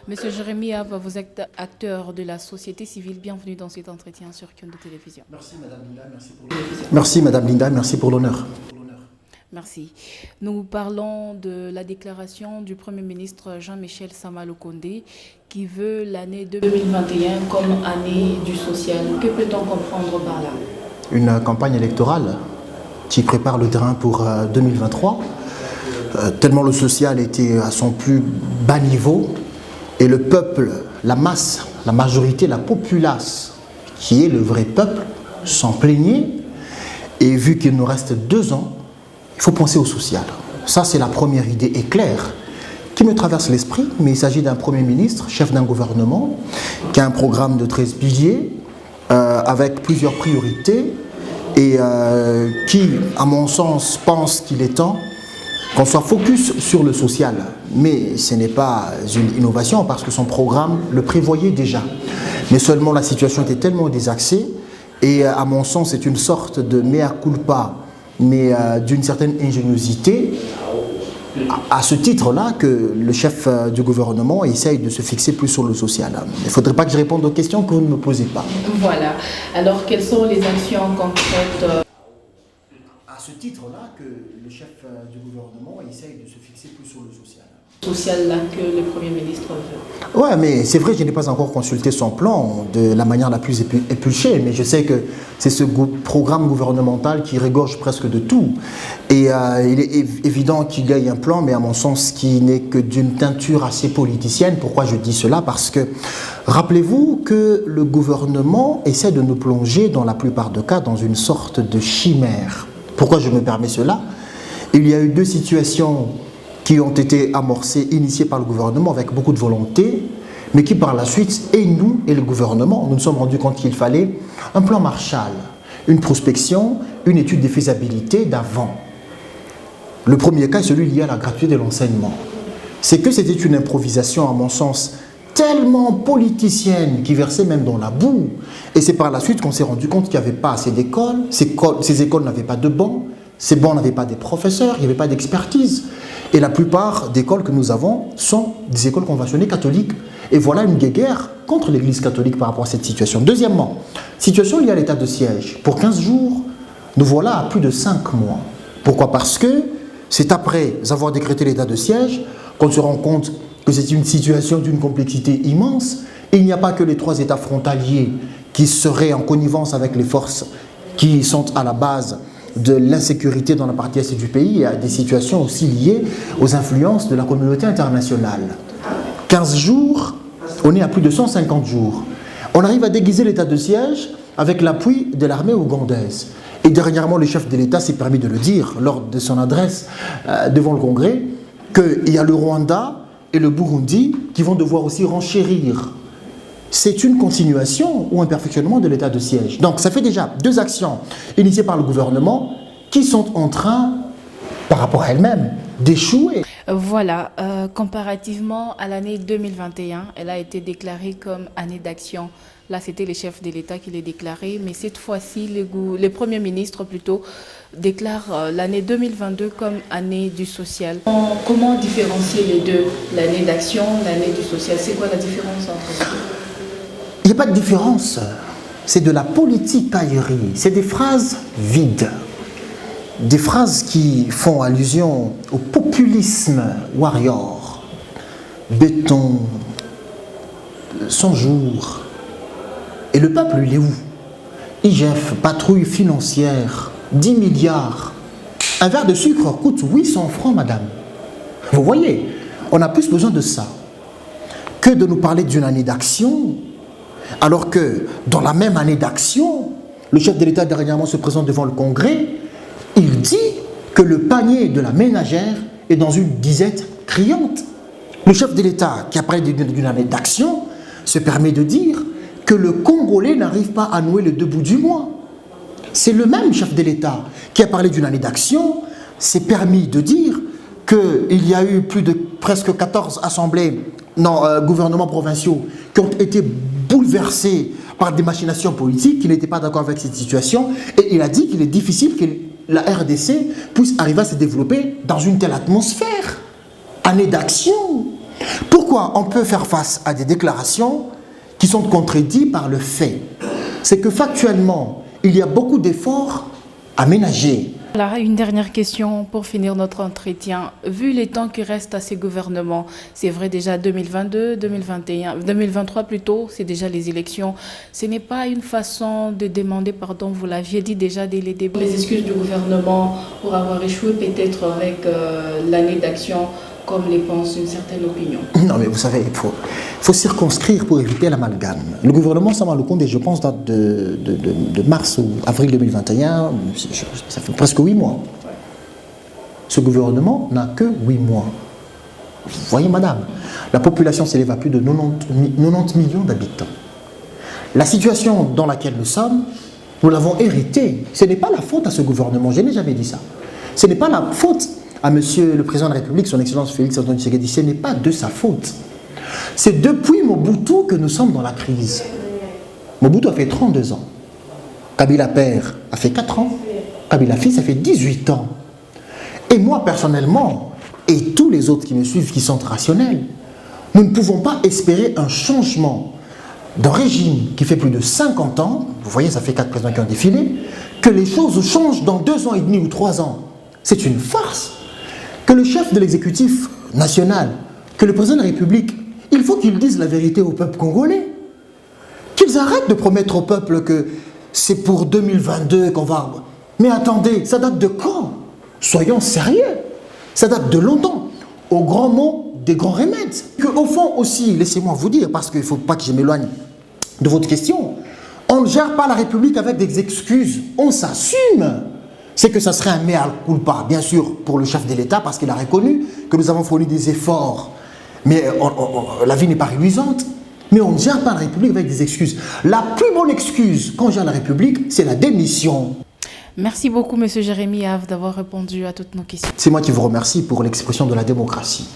Monsieur Jérémy Ava, vous êtes acteur de la société civile. Bienvenue dans cet entretien sur Kion de Télévision. Merci Madame Linda, merci pour l'honneur. Merci. Nous parlons de la déclaration du Premier ministre Jean-Michel Sama Lukonde qui veut l'année 2021 comme année du social. Que peut-on comprendre par là? Une campagne électorale qui prépare le terrain pour 2023. Tellement le social était à son plus bas niveau et le peuple, la masse, la majorité, la populace, qui est le vrai peuple, s'en plaignait. Et vu qu'il nous reste 2 ans, il faut penser au social. Ça, c'est la première idée éclair qui me traverse l'esprit, mais il s'agit d'un Premier ministre, chef d'un gouvernement, qui a un programme de 13 piliers, avec plusieurs priorités, et qui, à mon sens, pense qu'il est temps qu'on soit focus sur le social. Mais ce n'est pas une innovation, parce que son programme le prévoyait déjà. Mais seulement la situation était tellement désaxée, et à mon sens, c'est une sorte de mea culpa, mais d'une certaine ingéniosité, à ce titre-là, que le chef du gouvernement essaye de se fixer plus sur le social. Il ne faudrait pas que je réponde aux questions que vous ne me posez pas. Voilà. Alors, quelles sont les actions concrètes À ce titre-là, que le chef du gouvernement essaye de se fixer plus sur le social. Là que le Premier ministre veut? Ouais, mais c'est vrai, je n'ai pas encore consulté son plan de la manière la plus épulchée, mais je sais que c'est ce programme gouvernemental qui régorge presque de tout. Et il est évident qu'il gagne un plan, mais à mon sens, qui n'est que d'une teinture assez politicienne. Pourquoi je dis cela? Parce que, rappelez-vous que le gouvernement essaie de nous plonger, dans la plupart des cas, dans une sorte de chimère. Pourquoi je me permets cela? Il y a eu 2 situations qui ont été amorcées, initiées par le gouvernement avec beaucoup de volonté, mais qui par la suite, et nous et le gouvernement, nous nous sommes rendus compte qu'il fallait un plan Marshall, une prospection, une étude de faisabilité d'avant. Le premier cas est celui lié à la gratuité de l'enseignement. C'est que c'était une improvisation, à mon sens, tellement politicienne, qui versait même dans la boue. Et c'est par la suite qu'on s'est rendu compte qu'il n'y avait pas assez d'écoles, ces écoles n'avaient pas de bancs, ces bancs n'avaient pas de professeurs, il n'y avait pas d'expertise. Et la plupart d'écoles que nous avons sont des écoles conventionnées catholiques. Et voilà une guéguerre contre l'Église catholique par rapport à cette situation. Deuxièmement, situation liée à l'état de siège. Pour 15 jours, nous voilà à plus de 5 mois. Pourquoi? Parce que c'est après avoir décrété l'état de siège qu'on se rend compte que c'est une situation d'une complexité immense. Et il n'y a pas que les 3 États frontaliers qui seraient en connivence avec les forces qui sont à la base de l'insécurité dans la partie est du pays. Il y a des situations aussi liées aux influences de la communauté internationale. 15 jours, on est à plus de 150 jours. On arrive à déguiser l'état de siège avec l'appui de l'armée ougandaise. Et dernièrement, le chef de l'État s'est permis de le dire lors de son adresse devant le Congrès, qu'il y a le Rwanda et le Burundi qui vont devoir aussi renchérir. C'est une continuation ou un perfectionnement de l'état de siège. Donc ça fait déjà 2 actions initiées par le gouvernement qui sont en train, par rapport à elles-mêmes, d'échouer. Voilà, comparativement à l'année 2021, elle a été déclarée comme année d'action. Là, c'était le chef de l'État qui l'a déclaré, mais cette fois-ci, le Premier ministre plutôt déclare l'année 2022 comme année du social. Comment différencier les deux, l'année d'action, l'année du social? C'est quoi la différence entre les deux? Il n'y a pas de différence. C'est de la politique aérienne. C'est des phrases vides. Des phrases qui font allusion au populisme warrior. Béton, 100 jours. Et le peuple, il est où? IGF, patrouille financière, 10 milliards. Un verre de sucre coûte 800 francs, madame. Vous voyez, on a plus besoin de ça que de nous parler d'une année d'action. Alors que dans la même année d'action, le chef de l'État dernièrement se présente devant le Congrès, il dit que le panier de la ménagère est dans une disette criante. Le chef de l'État, qui a parlé d'une année d'action, se permet de dire que le Congolais n'arrive pas à nouer les 2 bouts du mois. C'est le même chef de l'État qui a parlé d'une année d'action, s'est permis de dire qu'il y a eu plus de presque 14 gouvernements provinciaux qui ont été bouleversés par des machinations politiques, qui n'étaient pas d'accord avec cette situation, et il a dit qu'il est difficile que la RDC puisse arriver à se développer dans une telle atmosphère. Année d'action. Pourquoi on peut faire face à des déclarations qui sont contredites par le fait? C'est que factuellement, il y a beaucoup d'efforts à ménager. Là, une dernière question pour finir notre entretien. Vu les temps qui restent à ces gouvernements, c'est vrai déjà 2022, 2021, 2023 plutôt, c'est déjà les élections. Ce n'est pas une façon de demander pardon, vous l'aviez dit déjà dès les débuts. Les excuses du gouvernement pour avoir échoué peut-être avec l'année d'action, comme les pense une certaine opinion. Non, mais vous savez, il faut circonscrire pour éviter l'amalgame. Le gouvernement Samalukonde, je pense, date de mars ou avril 2021, ça fait presque 8 mois. Ce gouvernement n'a que 8 mois. Vous voyez, madame, la population s'élève à plus de 90 millions d'habitants. La situation dans laquelle nous sommes, nous l'avons héritée. Ce n'est pas la faute à ce gouvernement, je n'ai jamais dit ça. Ce n'est pas la faute à Monsieur le Président de la République, son Excellence Félix Antoine Tshisekedi, ce n'est pas de sa faute. C'est depuis Mobutu que nous sommes dans la crise. Mobutu a fait 32 ans. Kabila père a fait 4 ans. Kabila fils a fait 18 ans. Et moi, personnellement, et tous les autres qui me suivent, qui sont rationnels, nous ne pouvons pas espérer un changement d'un régime qui fait plus de 50 ans, vous voyez, ça fait 4 présidents qui ont défilé, que les choses changent dans 2 ans et demi ou 3 ans. C'est une farce. Que le chef de l'exécutif national, que le président de la République, il faut qu'ils disent la vérité au peuple congolais. Qu'ils arrêtent de promettre au peuple que c'est pour 2022 qu'on va... Mais attendez, ça date de quand? Soyons sérieux. Ça date de longtemps. Au grand mot, des grands remèdes. Que, au fond aussi, laissez-moi vous dire, parce qu'il ne faut pas que je m'éloigne de votre question, on ne gère pas la République avec des excuses. On s'assume. C'est que ça serait un mea culpa, bien sûr, pour le chef de l'État, parce qu'il a reconnu que nous avons fourni des efforts. Mais la vie n'est pas réluisante. Mais on ne gère pas la République avec des excuses. La plus bonne excuse quand on gère la République, c'est la démission. Merci beaucoup, M. Jérémy Have, d'avoir répondu à toutes nos questions. C'est moi qui vous remercie pour l'expression de la démocratie.